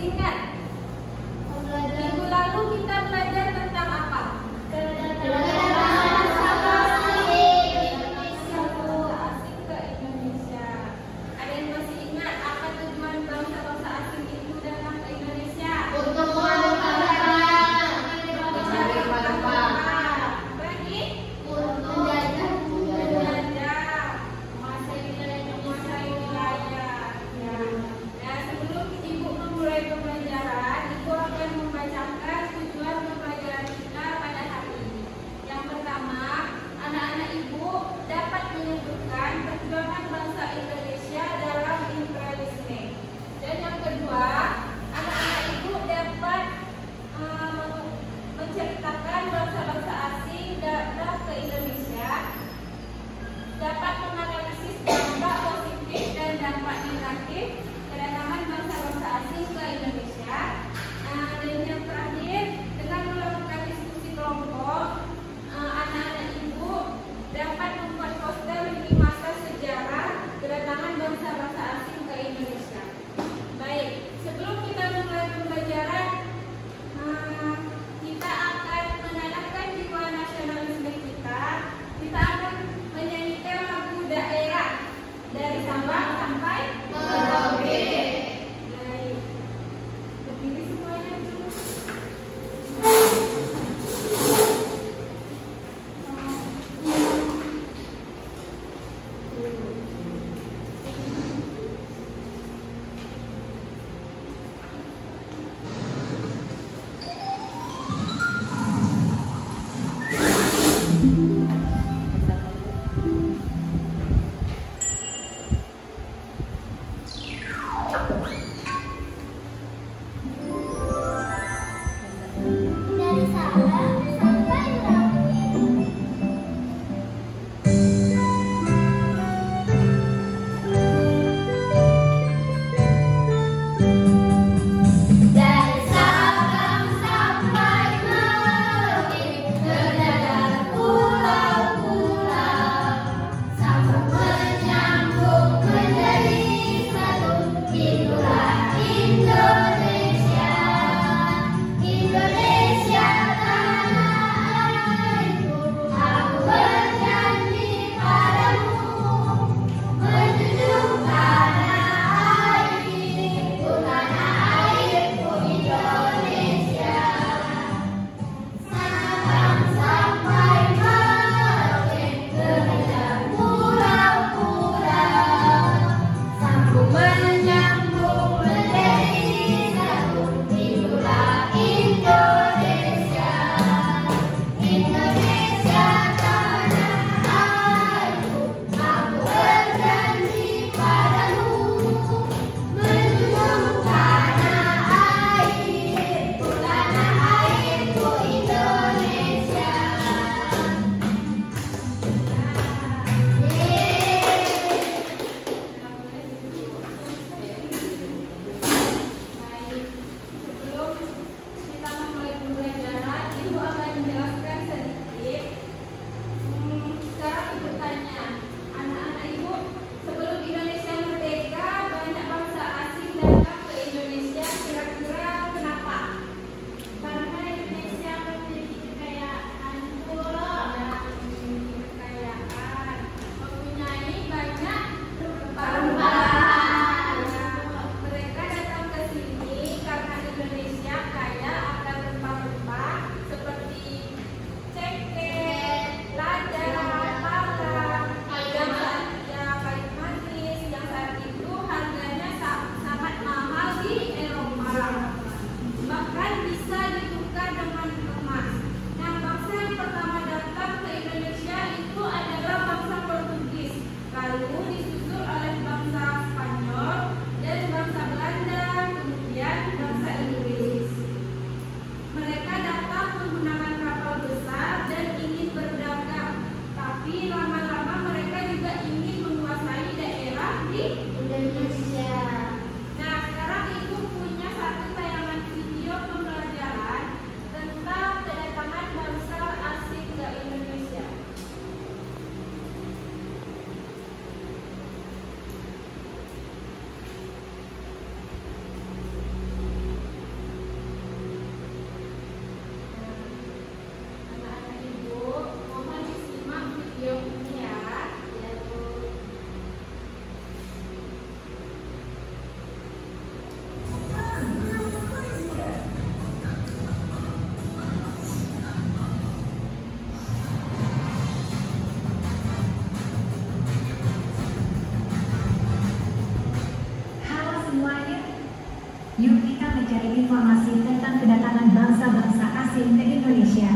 ingat? Minggu lalu kita belajar tentang apa? Asing ke Indonesia. Ada yang masih ingat apa tujuan bangsa-bangsa asing itu datang ke Indonesia? Untuk menjajah. Lagi? Menjajah. Menguasai wilayah. Ya. Nah, sebelum ibu memulai pembelajaran, asing ke Indonesia.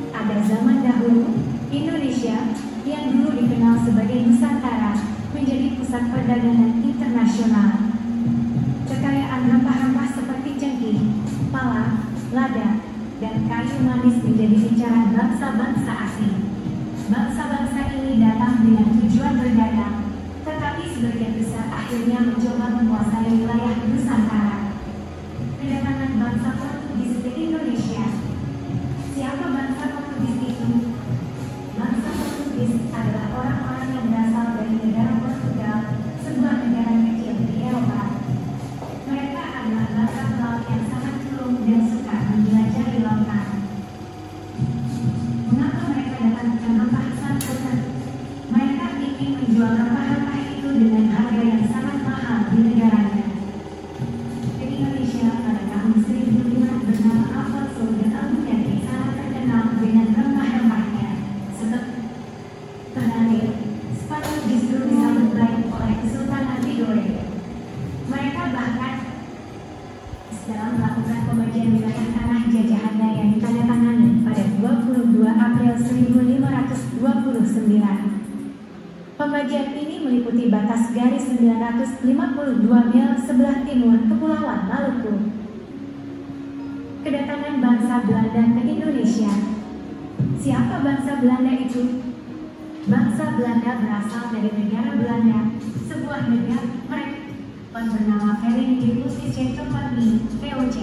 Pada zaman dahulu, Indonesia yang dulu dikenal sebagai Nusantara menjadi pusat perdagangan internasional. Kekayaan rempah-rempah seperti cengkih, pala, lada, dan kayu manis menjadi incaran bangsa-bangsa asing. Bangsa-bangsa ini datang dengan tujuan berdagang, tetapi sebagian besar akhirnya mencoba menguasai wilayah Nusantara. Kedatangan bangsa Portugis ke Indonesia. Siapa bangsa Portugis itu? Bangsa Portugis adalah orang-orang yang berasal dari negara Portugal, sebuah negara kecil di Eropa. Mereka adalah bangsa pelaut yang sangat culun dan suka menjelajahi lautan. Mengapa mereka datang ke rempah santan? Mereka ingin menjual rempah-rempah itu dengan harga yang sangat mahal di negaranya. Di Indonesia pada tahun 1500 bernama Alfonso de Albuquerque sangat terkenal dengan rempah-rempahnya. Seperti Ternate, Spanyol justru disambut baik oleh Kesultanan Tidore. Mereka bahkan dalam melakukan pembagian wilayah tanah jajahannya yang ditandatangani pada 22 April 1529. Pembagian ini meliputi batas garis 952 mil sebelah timur Kepulauan Maluku. Kedatangan bangsa Belanda ke Indonesia. Siapa bangsa Belanda itu? Bangsa Belanda berasal dari negara Belanda, sebuah negara bernama Verenigde Indische Compagnie (VOC).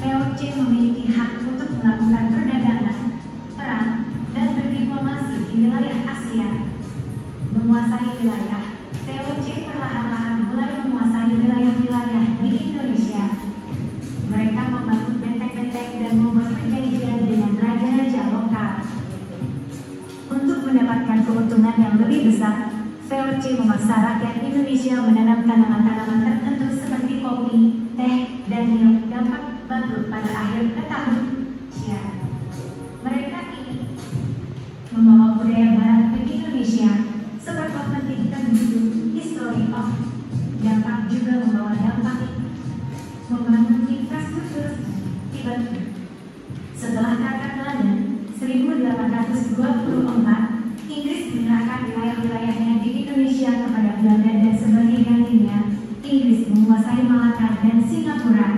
VOC memiliki hak untuk melakukan perdagangan, perang, dan berdiplomasi di wilayah Asia. Menguasai wilayah, VOC perlahan-lahan mulai menguasai wilayah-wilayah di Indonesia. Mereka membangun benteng-benteng dan membuat perjanjian dengan raja-raja lokal. Untuk mendapatkan keuntungan yang lebih besar, VOC memaksa rakyat Indonesia menanam tanaman-tanaman tertentu seperti kopi, teh, dan minum dapat bangkrut pada akhir tahun. Mereka ini membawa budaya barat ke Indonesia, seperti pendidikan buku, history of, dampak juga membawa dampak membangun infrastruktur. Setelah Karta London 1824, Inggris menyerahkan wilayah-wilayahnya di Indonesia kepada Belanda dan sebagai gantinya, Inggris menguasai Malaka dan Singapura.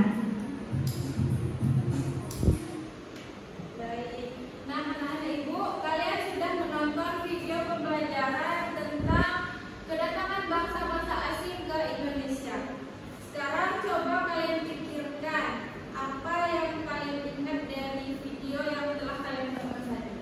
Baik, nah anak-anak ibu, kalian sudah menonton video pembelajaran tentang kedatangan bangsa-bangsa asing ke Indonesia. Sekarang coba kalian pikirkan apa yang kalian ingat dari video yang telah kalian tonton tadi.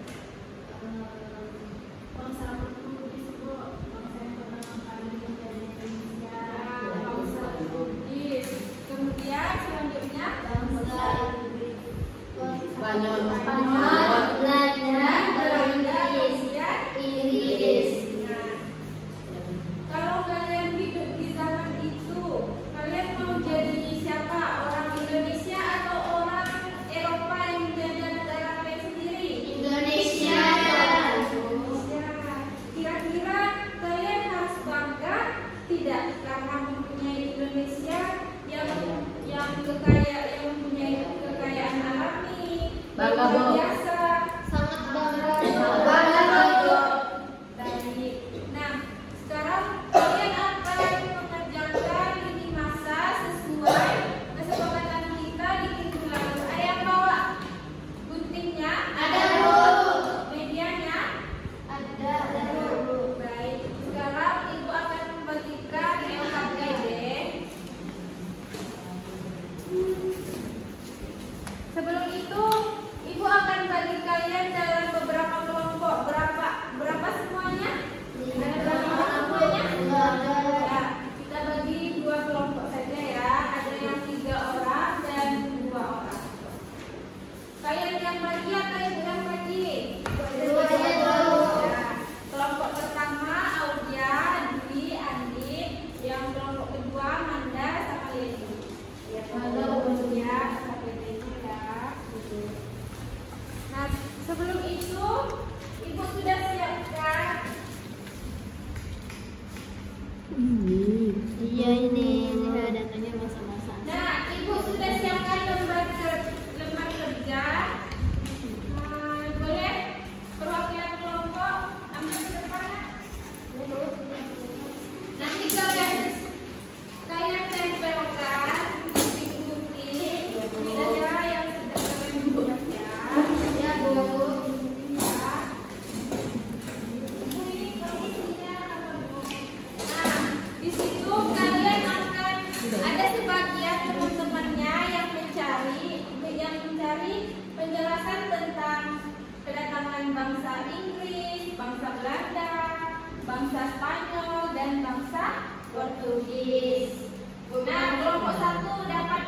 Bugis. Nah, kelompok 1 dapat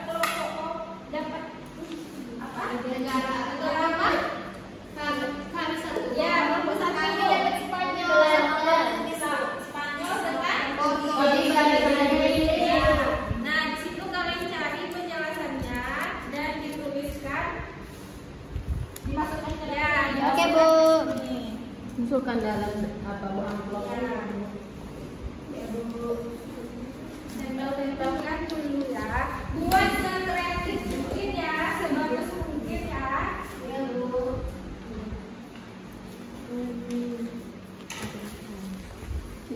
kelompok dapat apa? Negara apa? Kami satu. Ya, kelompok 1 ini dapat Spanyol dengan Indonesia. Nah, di situ kalian cari penjelasannya dan dituliskan, dimasukkan ke dalam. Oke, Bu. Masukkan dalam apa amplop. Ya, Bu. Tempel-tempelkan dulu ya. Buat sekreatif mungkin ya, sebagus mungkin ya. Ya, Bu.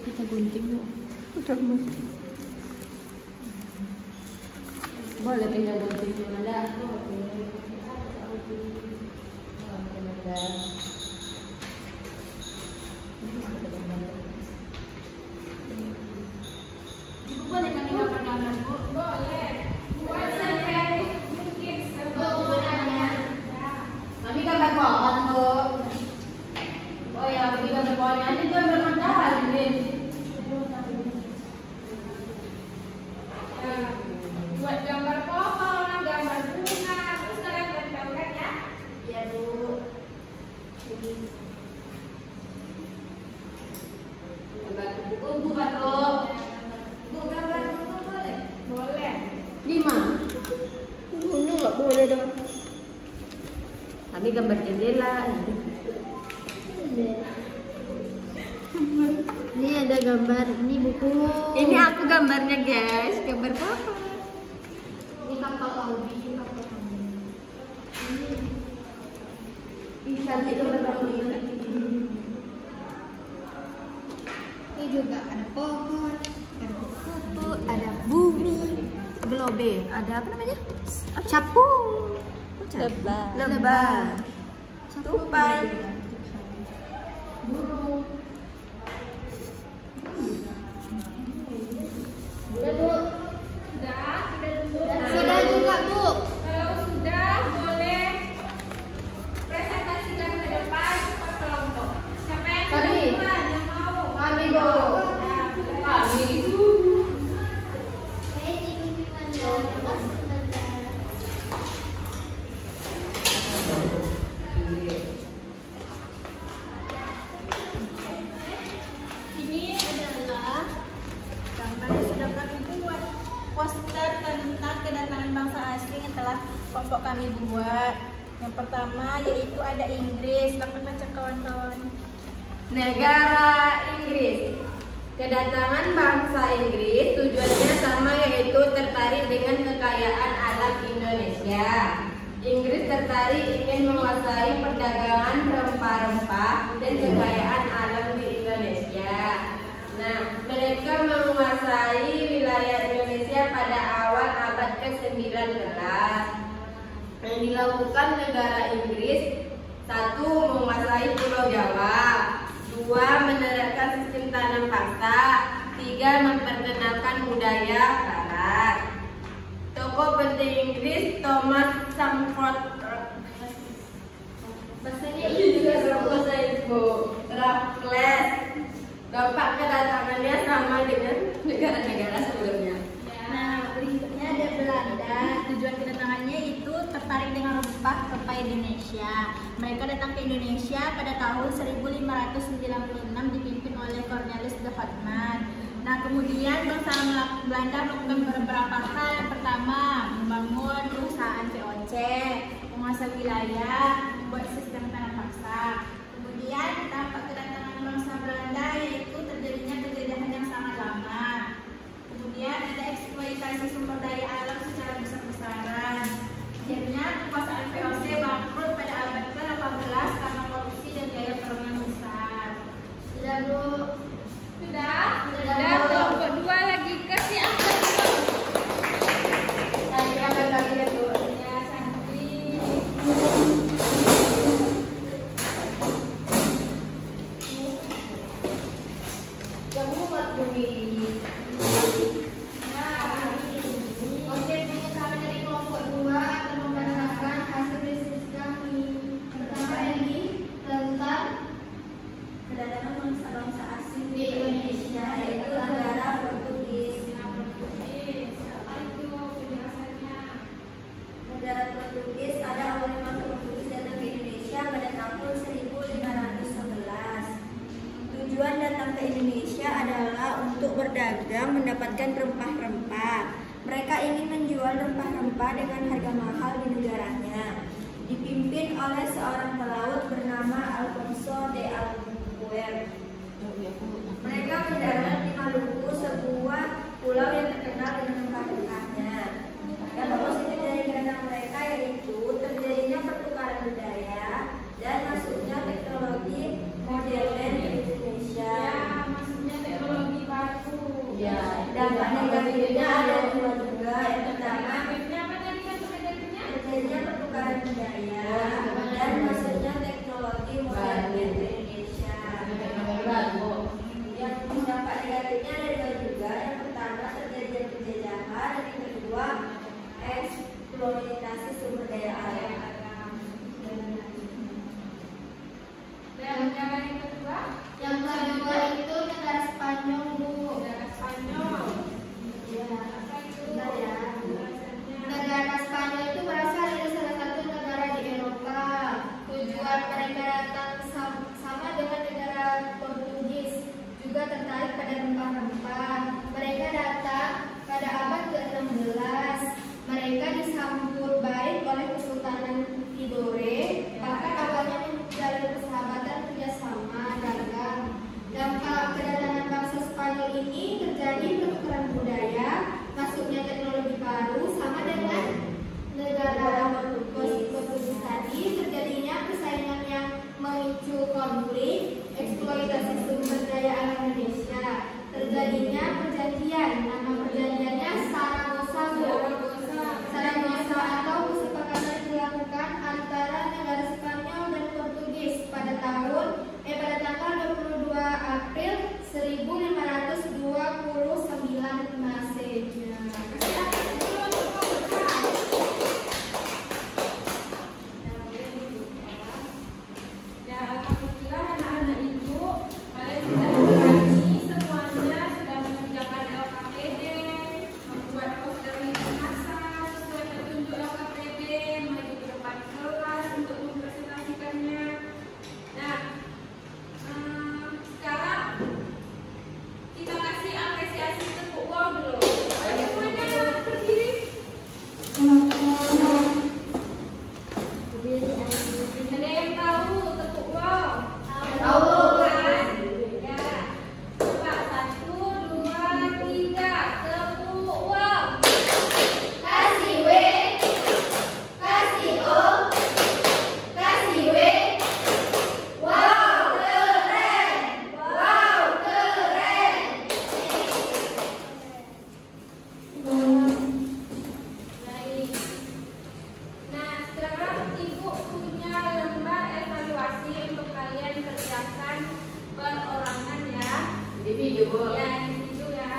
Kita gunting yuk. Udah mas. Boleh tinggal gunting ada. Boleh kami gambar-gambar, Bu? Boleh. Buat sekreatif mungkin sebagus mungkin ya. Kami gambar pohon tuh. Oh ya, kami gambar pohonnya aja tuh gambar matahari nih. Buat gambar pohon, gambar bunga, terus kalian tempelkan ya. Ya, Bu. Gambar kupu-kupu tuh. Bu, gambar bunga boleh? Boleh. 5. Ini nggak boleh dong. Kami gambar jendela. Ini ada gambar, ini buku. Ini aku gambarnya guys, gambar apa? Ini kapal Audi, ini kapal Audi. Ini cantik gambar apa? Ini juga ada pohon, ada kupu, ada bumi, globe, ada apa namanya? Capung, lebah, Tupai. burung. Sudah, Bu. Sudah dulu. Sudah juga, Bu. Kalau sudah, boleh presentasikan ke depan ke kelompok. Siapa yang sudah Kami. duluan yang mau? Kami dong. Nah, Kami. Ini adalah gambar yang sudah kami buat, poster tentang kedatangan bangsa asing yang telah kelompok kami buat. Yang pertama yaitu ada Inggris. Silakan baca kawan-kawan. Negara Inggris. Kedatangan bangsa Inggris tujuannya sama, yaitu tertarik dengan kekayaan alam Indonesia. Inggris tertarik ingin menguasai perdagangan rempah-rempah dan kekayaan alam di Indonesia. Nah, mereka menguasai wilayah Indonesia pada awal abad ke-19. Yang dilakukan negara Inggris: 1. Menguasai Pulau Jawa. 2. Menerapkan sistem tanam paksa. 3. Memperkenalkan budaya Barat. Tokoh penting Inggris Thomas Stamford bahasanya ini juga berbahasa Ibu Raffles. Dampak kedatangannya sama dengan negara-negara sebelumnya. Nah, berikutnya ada Belanda. Tujuan kedatangannya itu tertarik dengan rempah Indonesia. Mereka datang ke Indonesia pada tahun 1596 dipimpin oleh Cornelis de Houtman. Nah, kemudian bangsa Belanda melakukan beberapa hal. Yang pertama, membangun perusahaan VOC, menguasai wilayah, membuat sistem tanam paksa. Kemudian dampak kedatangan bangsa Belanda yaitu terjadinya penjajahan yang sangat lama. Kemudian ada eksploitasi sumber daya alam secara besar-besaran. Akhirnya kekuasaan VOC bangkrut pada abad ke-18 karena korupsi dan biaya perang yang besar. Sudah, Bu. Sudah? Sudah, kelompok 2 lagi ke siapa? Tadi akan kami itu. Ya, Santri. Yang tawar mendapatkan rempah-rempah. Mereka ingin menjual rempah-rempah dengan harga mahal di negaranya. Dipimpin oleh seorang pelaut bernama Alfonso de Albuquerque. Mereka mendarat di Maluku, sebuah pulau yang terkenal dengan rempah-rempahnya. Yang positif dari kedatangan mereka yaitu terjadinya pertukaran budaya dan masuknya teknologi modern di Indonesia. Ya, maksudnya teknologi baru. Ya. Dampak negatifnya ada dua juga. Yang pertama, Negatifnya apa tadi kan negatifnya? terjadinya pertukaran budaya dan masuknya teknologi modern di Indonesia. Yang dampak negatifnya ada dua juga. Yang pertama, terjadinya penjajahan, dan yang kedua, eksploitasi sumber daya alam. Dan negara yang kedua, Yang kedua itu negara Spanyol, Bu. negara Spanyol. Ya. Apa itu? Bentar ya. Alasannya. Negara Spanyol itu berasal dari salah satu negara di Eropa. Tujuan mereka datang sama dengan negara Portugis, juga tertarik pada rempah-rempah. Mereka datang pada abad ke-16. Mereka disambut baik oleh Kesultanan Tidore. Bahkan awalnya menjalin persahabatan kerjasama dagang. Dampak kedatangan bangsa Spanyol ini terjadi pertukaran budaya, masuknya teknologi baru, sama dengan negara Portugis tadi, terjadinya persaingan yang memicu konflik, eksploitasi sumber daya alam Indonesia, terjadinya perjanjian, nama perjanjiannya Saragossa, Bu. Saragossa atau kesepakatan dilakukan antara negara Spanyol dan Portugis pada tanggal 22 April 1529 Masehi. Ya, alhamdulillah anak-anak ibu, kalian sudah mengkaji semuanya, sudah mengerjakan LKPD, membuat poster lini masa sesuai petunjuk LKPD, maju ke depan kelas untuk mempresentasikannya. Nah, sekarang kita kasih apresiasi tepuk wow dulu. Ayo semuanya berdiri. Ada yang tahu tepuk wow? Tahu. Kan? Ya. Coba 1, 2, 3 tepuk wow. Kasih W, kasih O, kasih W. Wow, keren! Wow, keren! Baik. Nah, sekarang ibu punya lembar evaluasi untuk kalian kerjakan perorangan ya. Di video, Bu. Ya, di situ ya.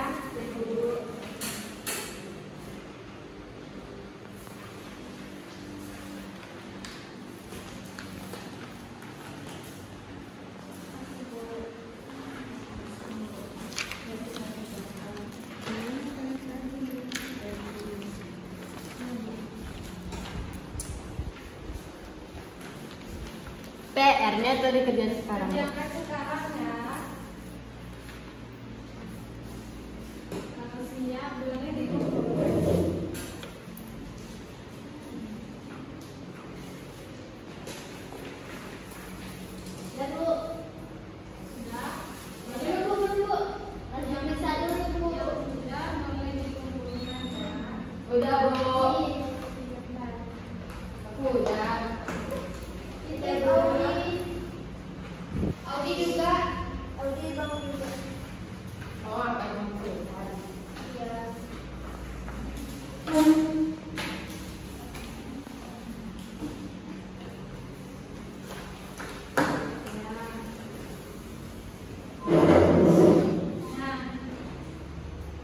PR-nya tuh dikerjain sekarang. Kerjakan sekarang ya. Kalau siap, boleh dikumpulkan. Dan Bu, Sudah? ayo Bu, lanjut periksa dulu Bu. Sudah, mulai dikumpulkan ya. Udah, Bu. Udah. Kita Audi. Audi juga. Audi bangun juga. Oh, akan ngumpul. Iya. Nah,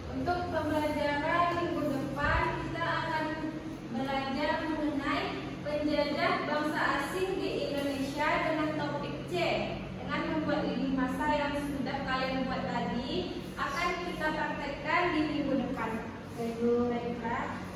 untuk pembelajaran minggu depan kita akan belajar mengenai penjajah bangsa asing di Indonesia dengan topik C. Dengan membuat lini masa yang sudah kalian buat tadi akan kita praktekkan di minggu depan. Baiklah.